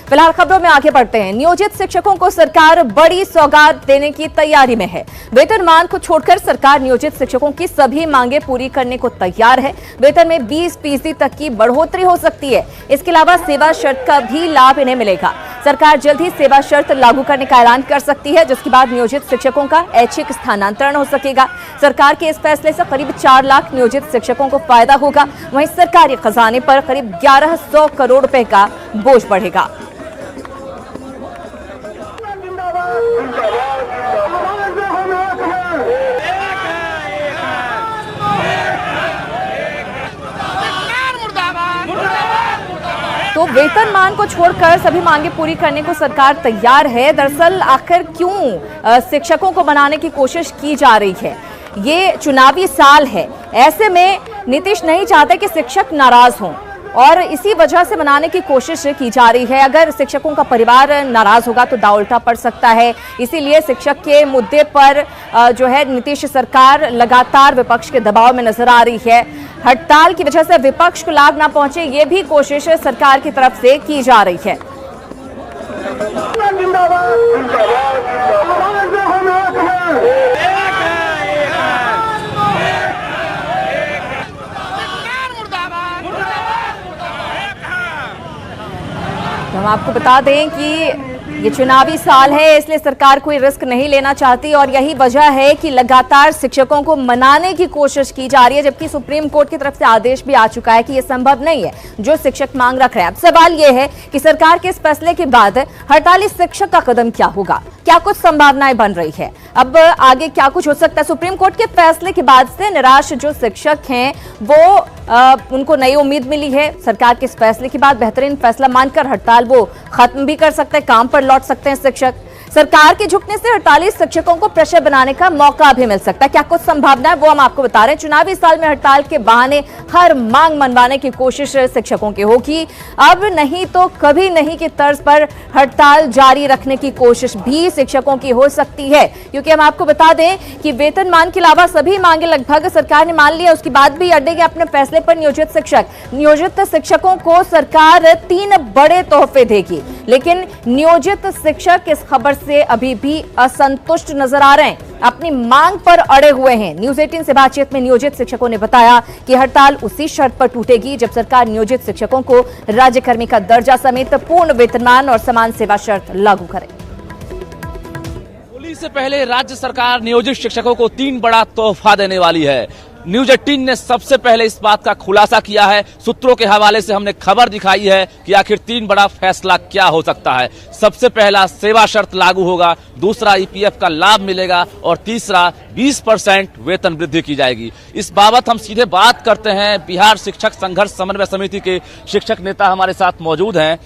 फिलहाल खबरों में आगे बढ़ते हैं। नियोजित शिक्षकों को सरकार बड़ी सौगात देने की तैयारी में है। वेतनमान को छोड़कर सरकार नियोजित शिक्षकों की सभी मांगे पूरी करने को तैयार है। वेतन में 20% तक की बढ़ोतरी हो सकती है। इसके अलावा सेवा शर्त का भी लाभ इन्हें मिलेगा। सरकार जल्द ही सेवा शर्त लागू करने का ऐलान कर सकती है, जिसके बाद नियोजित शिक्षकों का ऐच्छिक स्थानांतरण हो सकेगा। सरकार के इस फैसले से करीब 4 लाख नियोजित शिक्षकों को फायदा होगा। वहीं सरकारी खजाने पर करीब 1100 करोड़ रुपए का बोझ बढ़ेगा। तो वेतनमान को छोड़कर सभी मांगे पूरी करने को सरकार तैयार है। दरअसल आखिर क्यों शिक्षकों को बनाने की कोशिश की जा रही है? ये चुनावी साल है, ऐसे में नीतीश नहीं चाहते कि शिक्षक नाराज हों और इसी वजह से मनाने की कोशिश की जा रही है। अगर शिक्षकों का परिवार नाराज होगा तो दांव उल्टा पड़ सकता है। इसीलिए शिक्षक के मुद्दे पर जो है नीतीश सरकार लगातार विपक्ष के दबाव में नजर आ रही है। हड़ताल की वजह से विपक्ष को लाभ ना पहुंचे, ये भी कोशिश सरकार की तरफ से की जा रही है। तो हम आपको बता दें कि ये चुनावी साल है, इसलिए सरकार कोई रिस्क नहीं लेना चाहती और यही वजह है कि लगातार शिक्षकों को मनाने की कोशिश की जा रही है, जबकि सुप्रीम कोर्ट की तरफ से आदेश भी आ चुका है कि ये संभव नहीं है जो शिक्षक मांग रख रहे हैं। अब सवाल ये है कि सरकार के इस फैसले के बाद हड़ताली शिक्षक का कदम क्या होगा? क्या कुछ संभावनाएं बन रही है? अब आगे क्या कुछ हो सकता है? सुप्रीम कोर्ट के फैसले के बाद से निराश जो शिक्षक हैं वो उनको नई उम्मीद मिली है। सरकार के इस फैसले के बाद बेहतरीन फैसला मानकर हड़ताल वो खत्म भी कर सकते हैं, काम पर लौट सकते हैं शिक्षक। सरकार के झुकने से हड़ताली शिक्षकों को प्रेशर बनाने का मौका भी मिल सकता है। क्या कुछ संभावना है वो हम आपको बता रहे हैं। चुनावी साल में हड़ताल के बहाने हर मांग मनवाने की कोशिश शिक्षकों की होगी। अब नहीं तो कभी नहीं की तर्ज पर हड़ताल जारी रखने की कोशिश भी शिक्षकों की हो सकती है, क्योंकि हम आपको बता दें कि वेतनमान के अलावा सभी मांगे लगभग सरकार ने मान ली है। उसके बाद भी अड़ेंगे अपने फैसले पर नियोजित शिक्षकों को सरकार 3 बड़े तोहफे देगी, लेकिन नियोजित शिक्षक इस खबर से अभी भी असंतुष्ट नजर आ रहे हैं, अपनी मांग पर अड़े हुए हैं। न्यूज 18 से बातचीत में नियोजित शिक्षकों ने बताया कि हड़ताल उसी शर्त पर टूटेगी जब सरकार नियोजित शिक्षकों को राज्यकर्मी का दर्जा समेत पूर्ण वेतनमान और समान सेवा शर्त लागू करे। होली से पहले राज्य सरकार नियोजित शिक्षकों को 3 बड़ा तोहफा देने वाली है। न्यूज 18 ने सबसे पहले इस बात का खुलासा किया है। सूत्रों के हवाले से हमने खबर दिखाई है कि आखिर 3 बड़ा फैसला क्या हो सकता है। सबसे पहला, सेवा शर्त लागू होगा। दूसरा, ईपीएफ का लाभ मिलेगा और तीसरा, 20% वेतन वृद्धि की जाएगी। इस बाबत हम सीधे बात करते हैं। बिहार शिक्षक संघर्ष समन्वय समिति के शिक्षक नेता हमारे साथ मौजूद हैं।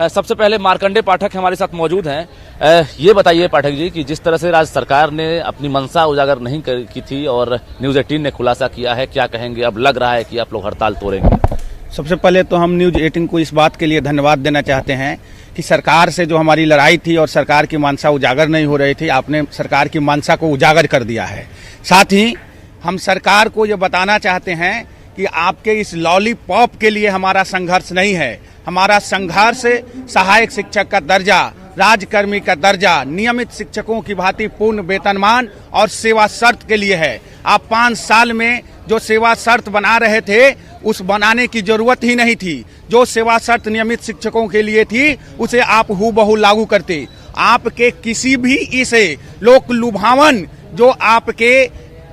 सबसे पहले मार्कंडे पाठक हमारे साथ मौजूद हैं। ये बताइए पाठक जी कि जिस तरह से राज्य सरकार ने अपनी मंशा उजागर नहीं की थी और न्यूज 18 ने खुलासा किया है, क्या कहेंगे? अब लग रहा है कि आप लोग हड़ताल तोड़ेंगे। सबसे पहले तो हम न्यूज 18 को इस बात के लिए धन्यवाद देना चाहते हैं कि सरकार से जो हमारी लड़ाई थी और सरकार की मंशा उजागर नहीं हो रही थी, आपने सरकार की मंशा को उजागर कर दिया है। साथ ही हम सरकार को ये बताना चाहते हैं कि आपके इस लॉलीपॉप के लिए हमारा संघर्ष नहीं है। हमारा संघर्ष सहायक शिक्षक का दर्जा, राज्यकर्मी का दर्जा, नियमित शिक्षकों की भांति पूर्ण वेतनमान और सेवा शर्त के लिए है। आप 5 साल में जो सेवा शर्त बना रहे थे, उस बनाने की जरूरत ही नहीं थी। जो सेवा शर्त नियमित शिक्षकों के लिए थी, उसे आप हूबहू लागू करते। आपके किसी भी इसे लोक लुभावन जो आपके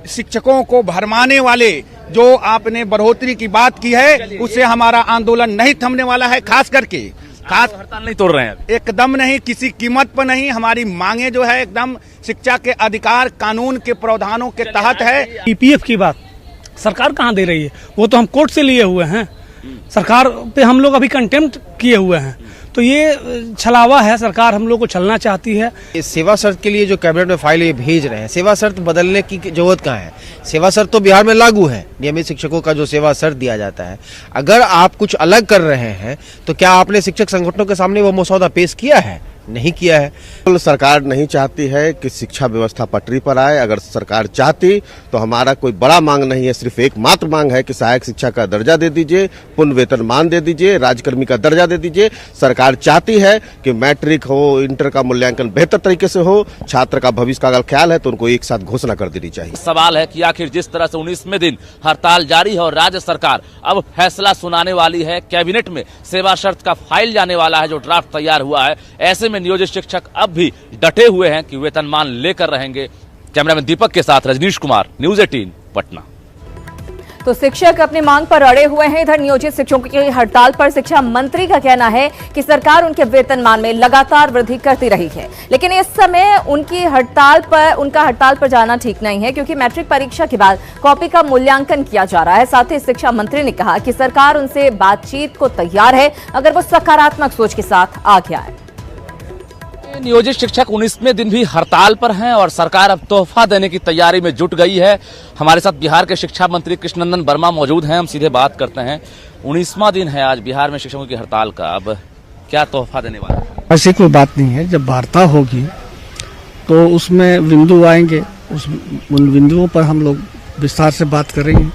शिक्षकों को भरमाने वाले जो आपने बढ़ोतरी की बात की है, उससे हमारा आंदोलन नहीं थमने वाला है। खास करके हड़ताल नहीं तोड़ रहे हैं, एकदम नहीं, किसी कीमत पर नहीं। हमारी मांगे जो है एकदम शिक्षा के अधिकार कानून के प्रावधानों के तहत है। ईपीएफ की बात सरकार कहाँ दे रही है? वो तो हम कोर्ट से लिए हुए हैं। सरकार पे हम लोग अभी कंटेम्प्ट किए हुए हैं, तो ये छलावा है। सरकार हम लोग को छलना चाहती है। इस सेवा शर्त के लिए जो कैबिनेट में फाइल ये भेज रहे हैं, सेवा शर्त बदलने की जरूरत कहाँ है? सेवा शर्त तो बिहार में लागू है। नियमित शिक्षकों का जो सेवा शर्त दिया जाता है, अगर आप कुछ अलग कर रहे हैं तो क्या आपने शिक्षक संगठनों के सामने वो मसौदा पेश किया है? नहीं किया है। बिल्कुल सरकार नहीं चाहती है कि शिक्षा व्यवस्था पटरी पर आए। अगर सरकार चाहती तो हमारा कोई बड़ा मांग नहीं है, सिर्फ एक मात्र मांग है कि सहायक शिक्षा का दर्जा दे दीजिए, पूर्ण वेतनमान दे दीजिए, राज्यकर्मी का दर्जा दे दीजिए। सरकार चाहती है कि मैट्रिक हो, इंटर का मूल्यांकन बेहतर तरीके से हो, छात्र का भविष्य का अगर ख्याल है तो उनको एक साथ घोषणा कर देनी चाहिए। सवाल है कि आखिर जिस तरह से 19वें दिन हड़ताल जारी है और राज्य सरकार अब फैसला सुनाने वाली है, कैबिनेट में सेवा शर्त का फाइल जाने वाला है जो ड्राफ्ट तैयार हुआ है, ऐसे में नियोजित शिक्षक अब भी डटे हुए हैं कि वेतनमान लेकर रहेंगे। कैमरामैन दीपक के साथ रजनीश कुमार, न्यूज़ 18 पटना। तो शिक्षक अपनी मांग पर अड़े हुए हैं। इधर नियोजित शिक्षकों की हड़ताल पर शिक्षा मंत्री का कहना है कि सरकार उनके वेतनमान में लगातार वृद्धि करती रही है, लेकिन इस समय उनका हड़ताल पर जाना ठीक नहीं है, क्योंकि मैट्रिक परीक्षा के बाद कॉपी का मूल्यांकन किया जा रहा है। साथ ही शिक्षा मंत्री ने कहा कि सरकार उनसे बातचीत को तैयार है अगर वो सकारात्मक सोच के साथ आगे आए। नियोजित शिक्षक 19वें दिन भी हड़ताल पर हैं और सरकार अब तोहफा देने की तैयारी में जुट गई है। हमारे साथ बिहार के शिक्षा मंत्री कृष्णनंदन वर्मा मौजूद हैं, हम सीधे बात करते हैं। 19वां दिन है आज बिहार में शिक्षकों की हड़ताल का, अब क्या तोहफा देने वाले हैं? ऐसी कोई बात नहीं है। जब वार्ता होगी तो उसमें बिंदु आएंगे, उन बिंदुओं पर हम लोग विस्तार से बात करेंगे।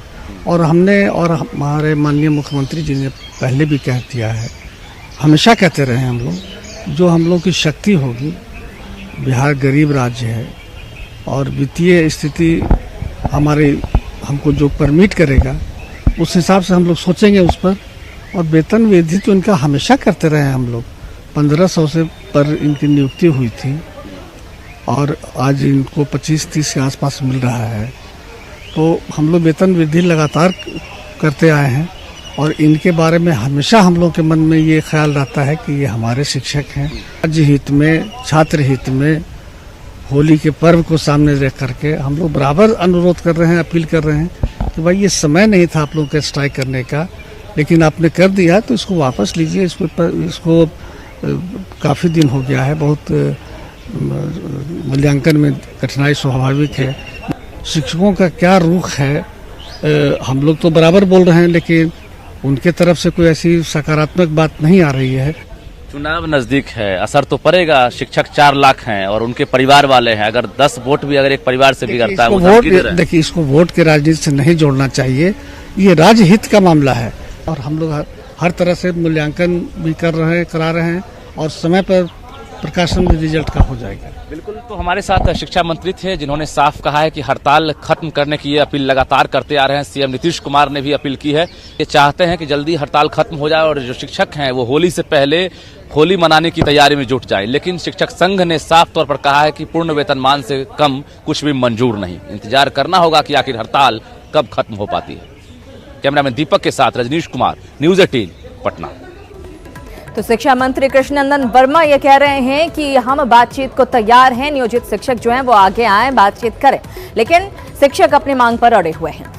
और हमने और हमारे माननीय मुख्यमंत्री जी ने पहले भी कह दिया है, हमेशा कहते रहे हम लोग, जो हम लोग की शक्ति होगी, बिहार गरीब राज्य है और वित्तीय स्थिति हमको जो परमिट करेगा उस हिसाब से हम लोग सोचेंगे उस पर। और वेतन वृद्धि तो इनका हमेशा करते रहे हम लोग। 1500 से पर इनकी नियुक्ति हुई थी और आज इनको 25-30 के आसपास मिल रहा है। तो हम लोग वेतन वृद्धि लगातार करते आए हैं और इनके बारे में हमेशा हम लोग के मन में ये ख्याल रहता है कि ये हमारे शिक्षक हैं। राज्य हित में, छात्र हित में, होली के पर्व को सामने रख करके हम लोग बराबर अनुरोध कर रहे हैं, अपील कर रहे हैं कि भाई ये समय नहीं था आप लोगों के स्ट्राइक करने का, लेकिन आपने कर दिया तो इसको वापस लीजिए। इसको काफ़ी दिन हो गया है, बहुत मूल्यांकन में कठिनाई स्वाभाविक है। शिक्षकों का क्या रुख है, हम लोग तो बराबर बोल रहे हैं, लेकिन उनके तरफ से कोई ऐसी सकारात्मक बात नहीं आ रही है। चुनाव नजदीक है, असर तो पड़ेगा। शिक्षक 4 लाख हैं और उनके परिवार वाले हैं। अगर 10 वोट भी अगर एक परिवार से बिगड़ता है, वो धमकी दे रहे हैं। देखिए, इसको वोट के राजनीति से नहीं जोड़ना चाहिए। ये राज्य हित का मामला है और हम लोग हर तरह से मूल्यांकन भी करा रहे हैं और समय पर प्रकाशन में रिजल्ट का हो जाएगा। बिल्कुल। तो हमारे साथ शिक्षा मंत्री थे जिन्होंने साफ कहा है कि हड़ताल खत्म करने की ये अपील लगातार करते आ रहे हैं। सीएम नीतीश कुमार ने भी अपील की है, ये चाहते हैं कि जल्दी हड़ताल खत्म हो जाए और जो शिक्षक हैं वो होली से पहले होली मनाने की तैयारी में जुट जाए। लेकिन शिक्षक संघ ने साफ तौर पर कहा है कि पूर्ण वेतनमान से कम कुछ भी मंजूर नहीं। इंतजार करना होगा कि आखिर हड़ताल कब खत्म हो पाती है। कैमरामैन दीपक के साथ रजनीश कुमार, न्यूज़ 18 पटना। तो शिक्षा मंत्री कृष्णनंदन वर्मा ये कह रहे हैं कि हम बातचीत को तैयार हैं, नियोजित शिक्षक जो हैं वो आगे आए, बातचीत करें, लेकिन शिक्षक अपनी मांग पर अड़े हुए हैं।